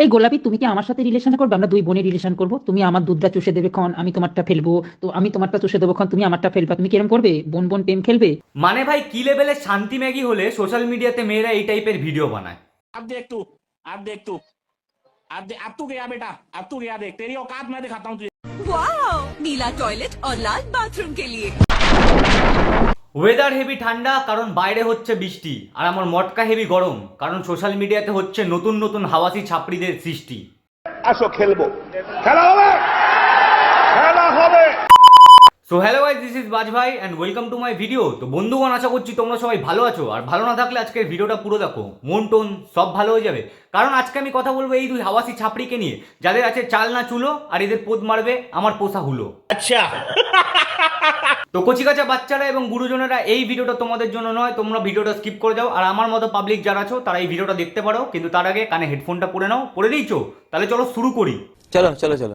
এই গোলাপি, তুমি কি আমার সাথে রিলেশন করবে? আমরা দুই বোনের রিলেশন করব। তুমি আমার দুধটা চুষে দেবে ক্ষণ, আমি তোমারটা ফেলবো। তো আমি তোমারটা চুষে দেবো ক্ষণ, তুমি আমারটা ফেলবা। তুমি কিরম করবে? বোন বোন প্রেম খেলবে? মানে ভাই কি লেভেলের শান্তি ম্যাগি হলে সোশ্যাল মিডিয়াতে মেয়েরা এই টাইপের ভিডিও বানায়। अब देख तू अब देख तू अब तू गया बेटा। अब तू गया, देख तेरी औकात मैं दिखाता हूँ तुझे। वाओ, नीला टॉयलेट और लाल बाथरूम के लिए। ওয়েদার হেভি ঠান্ডা কারণ বাইরে হচ্ছে বৃষ্টি, আর আমার মটকা হেভি গরম কারণ সোশ্যাল মিডিয়াতে হচ্ছে নতুন নতুন হাওয়াসি ছাপড়িদের সৃষ্টি। আসো খেলবো, খেলা হবে, খেলা হবে। So hello guys, this is বাজ ভাই and welcome to my video. তো বন্ধুগণ, আশা করছি তোমরা সবাই ভালো আছো, আর ভালো না থাকলে আজকের ভিডিওটা পুরো দেখো, মন টোন সব ভালো হয়ে যাবে। কারণ আজকে আমি কথা বলবো এই দুই হাওয়াসি ছাপড়িকে নিয়ে, যাদের আছে চাল না চুলো, আর এদের পোদ মারবে আমার পোষা হুলো। अच्छा তো কচিকাচা বাচ্চারা এবং গুরুজনেরা, এই ভিডিওটা তোমাদের জন্য নয়, তোমরা ভিডিওটা স্কিপ করে যাও। আর আমার মতো পাবলিক যারা আছো তারা এই ভিডিওটা দেখতে পারো, কিন্তু তার আগে কানে হেডফোনটা পরে নাও। পরে দিয়েছো? তাহলে চলো শুরু করি। चलो चलो चलो।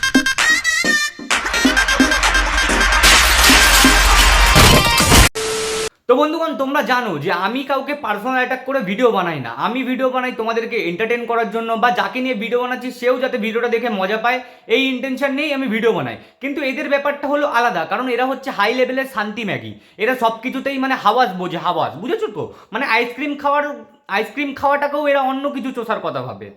তো বন্ধুগণ, তোমরা জানো যে আমি কাউকে পার্সোনাল অ্যাটাক করে ভিডিও বানাই না। আমি ভিডিও বানাই তোমাদেরকে এন্টারটেন করার জন্য, বা যাকে নিয়ে ভিডিও বানাচ্ছি সেও যাতে ভিডিওটা দেখে মজা পায়, এই ইন্টেনশন নিয়েই আমি ভিডিও বানাই। কিন্তু এদের ব্যাপারটা হলো আলাদা, কারণ এরা হচ্ছে হাই লেভেলের শান্তি ম্যাগি। এরা সব কিছুতেই মানে হাওয়াজ বোঝে, হাওয়াজ, বুঝেছো তো? মানে আইসক্রিম খাওয়াটাকেও এরা অন্য কিছু চোষার কথা ভাবে।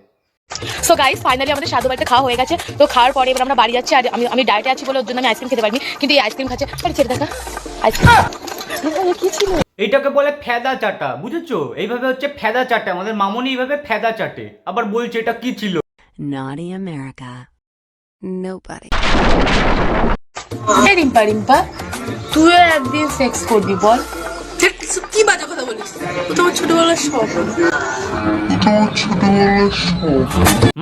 সো গাইস, ফাইনালি আমাদের সাধু বাড়িতে খাওয়া হয়ে গেছে। তো খাওয়ার পরে এবার আমরা বাড়ি যাচ্ছি। আর আমি ডায়েটে আছি বলে ওর জন্য আমি আইসক্রিম খেতে পারিনি, কিন্তু এই আইসক্রিম খাচ্ছে। আরে ছেড়ে দেখা আইসক্রিম কি ছিল? এইটাকে বলে ফেদা চাটা, বুঝেছো? এইভাবে হচ্ছে ফেদা চাটে, আমাদের মামনি এইভাবে ফেদা চাটে। আবার বলছে এটা কি ছিল। Naughty America. Nobody. Rimpa Rimpa, তুইও একদিন সেক্স করবি বল? কি বাজে কথা বলিস? তোমার ছোটবেলার শখ।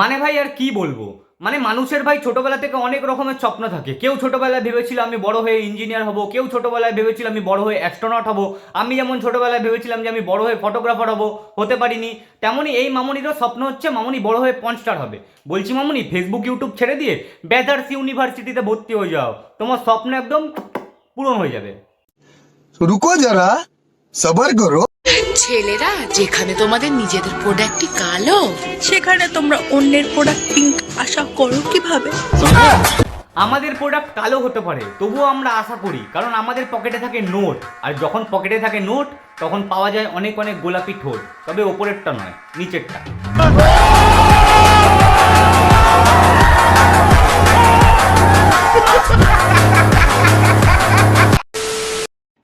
মানে ভাই আর কি বলবো, মানে মানুষের ভাই ছোটবেলা থেকে অনেক রকমের স্বপ্ন থাকে। কেউ ছোটবেলায় ভেবেছিল আমি বড় হয়ে ইঞ্জিনিয়ার হব, কেউ ছোটবেলায় ভেবেছিল আমি বড় হয়ে অ্যাস্ট্রোনট হব। আমি যেমন ছোটবেলায় ভেবেছিলাম যে আমি বড় হয়ে ফটোগ্রাফার হব, হতে পারিনি। তেমনই এই মামনিরও স্বপ্ন হচ্ছে মামনি বড় হয়ে পর্নস্টার হবে। বলছি মামনি, ফেসবুক ইউটিউব ছেড়ে দিয়ে ব্যাদার্স ইউনিভার্সিটিতে ভর্তি হয়ে যাও, তোমার স্বপ্ন একদম পূরণ হয়ে যাবে। रुको जरा, सबर करो। ছেলেরা, যেখানে তোমাদের নিজেদের প্রোডাক্টই কালো, সেখানে তোমরা অন্যের প্রোডাক্ট পিঙ্ক আশা করো কিভাবে? আমাদের প্রোডাক্ট কালো হতে পারে, তবুও আমরা আশা করি, কারণ আমাদের পকেটে থাকে নোট। আর যখন পকেটে থাকে নোট, তখন পাওয়া যায় অনেক অনেক গোলাপি ঠোঁট, তবে ওপরেরটা নয়, নিচেরটা।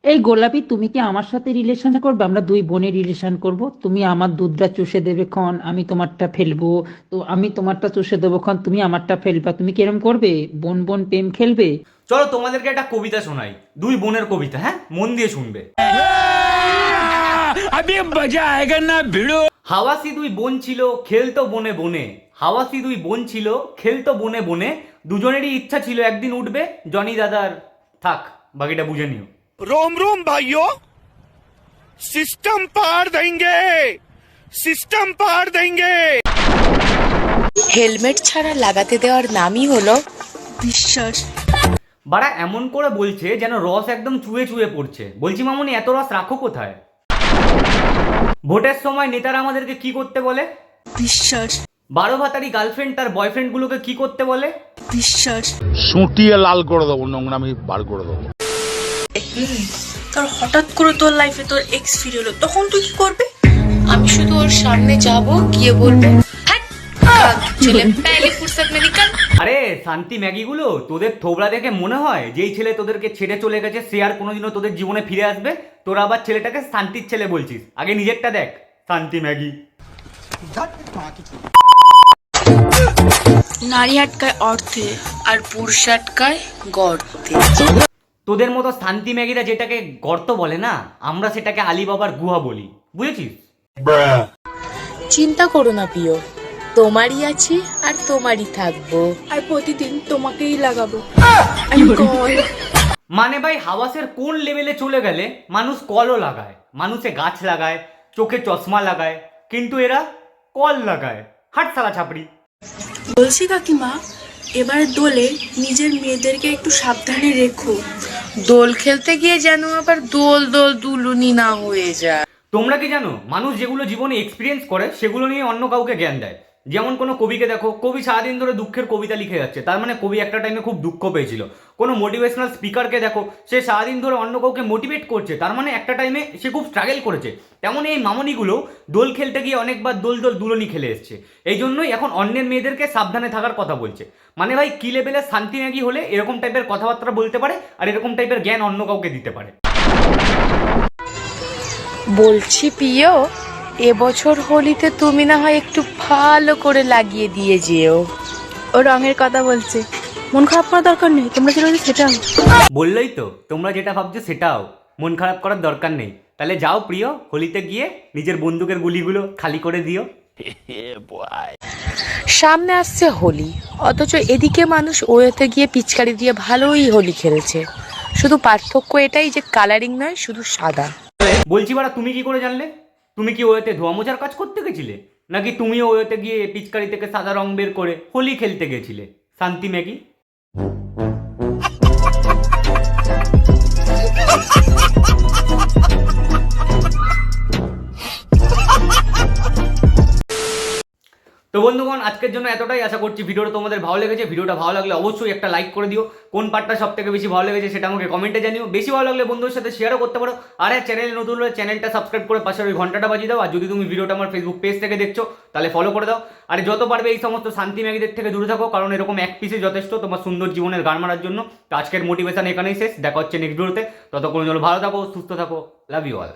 এই গোলাপি, তুমি কি আমার সাথে রিলেশন করবে? আমরা দুই বোনের রিলেশন করব। তুমি আমার দুধটা চুষে দেবে ক্ষণ, আমি তোমারটা ফেলবো। তো আমি তোমারটা চুষে দেবো ক্ষণ, তুমি আমারটা ফেলবা। তুমি কিরম করবে? বোন বোন প্রেম খেলবে? চলো তোমাদেরকে একটা কবিতা শোনাই, দুই বোনের কবিতা, হ্যাঁ, মন দিয়ে শুনবে। अभी मजा आएगा ना भिड़ो। হাওয়াসি দুই বোন ছিল, খেলতো বনে বনে। হাওয়াসি দুই বোন ছিল, খেলতো বনে বনে। দুজনেরই ইচ্ছা ছিল একদিন উঠবে জনি দাদার। থাক, বাকিটা বুঝে নিও। रोम रोम भाइयों, सिस्टम पार देंगे, सिस्टम पार देंगे। হেলমেট ছাড়া লাগাতে দেওয়ার নামই হলো বিশ্বাস। বাড়া এমন করে বলছে যেন রস একদম চুয়ে চুয়ে পড়ছে। বলছি মামুনি, এত রস রাখো কোথায়? ভোটের সময় নেতারা আমাদেরকে কি করতে বলে? বিশ্বাস। 12 ভাতারি গার্লফ্রেন্ড তার বয়ফ্রেন্ড গুলোকে কি করতে বলে? বিশ্বাস। সুটিয়ে লাল করে দেবো, নোংরামি বার করে দেবো। তোর হঠাৎ করে তোর লাইফে তোর এক্স ফিরে এলো, তখন তুই কি করবে? আমি শুধু ওর সামনে যাব, গিয়ে বলবো, হ্যাট চলে পেলে ফুরসত মে নিকল। আরে শান্তি ম্যাগি গুলো, তোদের থোবড়া দেখে মনে হয় যেই ছেলে তোদেরকে ছেড়ে চলে গেছে সে আর কোনোদিনও তোদের জীবনে ফিরে আসবে? তোরা আবার ছেলেটাকে শান্তির ছেলে বলছিস? আগে নিজেরটা দেখ, শান্তি ম্যাগি। নারী আটকায় অর্থে আর পুরুষ আটকায় গর্তে। তোদের মতো শান্তি ম্যাগিরা যেটাকে গর্ত বলে না, আমরা সেটাকে আলিবাবার গুহা বলি, বুঝেছিস? চিন্তা করো না প্রিয়, তোমারই আছি আর তোমারই থাকবো। আর প্রতিদিন তোমাকেই লাগাবো। মানে ভাই হাওয়াসের কোন লেভেলে চলে গেলে মানুষ কলও লাগায়, মানুষে গাছ লাগায়, চোখে চশমা লাগায়, কিন্তু এরা কল লাগায়। হাট সালা ছাপড়ি। বলছি কাকিমা, এবার দোলে নিজের মেয়েদেরকে একটু সাবধানে রেখো। দোল খেলতে গিয়ে যেন আবার দোল দোল দুলুনি না হয়ে যায়। তোমরা কি জানো, মানুষ যেগুলো জীবনে এক্সপিরিয়েন্স করে সেগুলো নিয়ে অন্য কাউকে জ্ঞান দেয়। যেমন কোনো কবিকে দেখো, কবি সারাদিন ধরে দুঃখের কবিতা লিখে যাচ্ছে, তার মানে কবি একটা টাইমে খুব দুঃখ পেয়েছিল। কোনো মোটিভেশনাল স্পিকারকে দেখো, সে সারাদিন ধরে অন্য কাউকে মোটিভেট করছে, তার মানে একটা টাইমে সে খুব স্ট্রাগল করেছে। তেমন এই মামনিগুলো দোল খেলতে গিয়ে অনেকবার দোল দুলনি খেলে এসছে, এই জন্যই এখন অন্যের মেয়েদেরকে সাবধানে থাকার কথা বলছে। মানে ভাই কি লেভেলের শান্তি ম্যাগি হলে এরকম টাইপের কথাবার্তা বলতে পারে আর এরকম টাইপের জ্ঞান অন্য কাউকে দিতে পারে। বলছি প্রিয়, এবছর হোলিতে তুমি না হয় একটু ভালো করে লাগিয়ে দিয়ে যেও। ও রঙের কথা বলছে, মন খারাপ করার দরকার নেই, তোমরা যেটা বলছো সেটা বললেই তো, তোমরা যেটা ভাবছো সেটাও, মন খারাপ করার দরকার নেই। তাহলে যাও প্রিয়, হোলিতে গিয়ে নিজের বন্দুকের গুলিগুলো খালি করে দিও। সামনে আসছে হোলি, অথচ এদিকে মানুষ ওয়েতে গিয়ে পিচকারি দিয়ে ভালোই হোলি খেলেছে। শুধু পার্থক্য এটাই যে কালারিং নয়, শুধু সাদা। বলছি বাড়া, তুমি কি করে জানলে? তুমি কি ওয়েতে ধোয়া মোছার কাজ করতে গেছিলে, নাকি তুমিও ওয়েতে গিয়ে পিচকারি থেকে সাদা রং বের করে হোলি খেলতে গেছিলে? শান্তি ম্যাগি। তো বন্ধুগণ, আজকের জন্য এতটাই। আশা করছি ভিডিওটা তোমাদের ভালো লেগেছে। ভিডিওটা ভালো লাগলে অবশ্যই একটা লাইক করে দিও। কোন পার্টটা সব থেকে বেশি ভালো লেগেছে সেটা আমাকে কমেন্টে জানিও। বেশি ভালো লাগলে বন্ধুদের সাথে শেয়ারও করতে পারো। আর চ্যানেল নতুন হলে চ্যানেলটা সাবস্ক্রাইব করে পাশের ওই ঘন্টাটা বাজিয়ে দাও। আর যদি তুমি ভিডিওটা আমার ফেসবুক পেজ থেকে দেখছো তাহলে ফলো করে দাও। আর যত পারবে এই সমস্ত শান্তি ম্যাগিদের থেকে দূরে থাকো, কারণ এরকম এক পিসে যথেষ্ট তোমার সুন্দর জীবনের গান মারার জন্য। তো আজকের মোটিভেশন এখানেই শেষ, দেখা হচ্ছে নেক্সট ভিডিওতে। ততক্ষণ জন্য ভালো থাকো, সুস্থ থাকো, লাভ ইউ অল।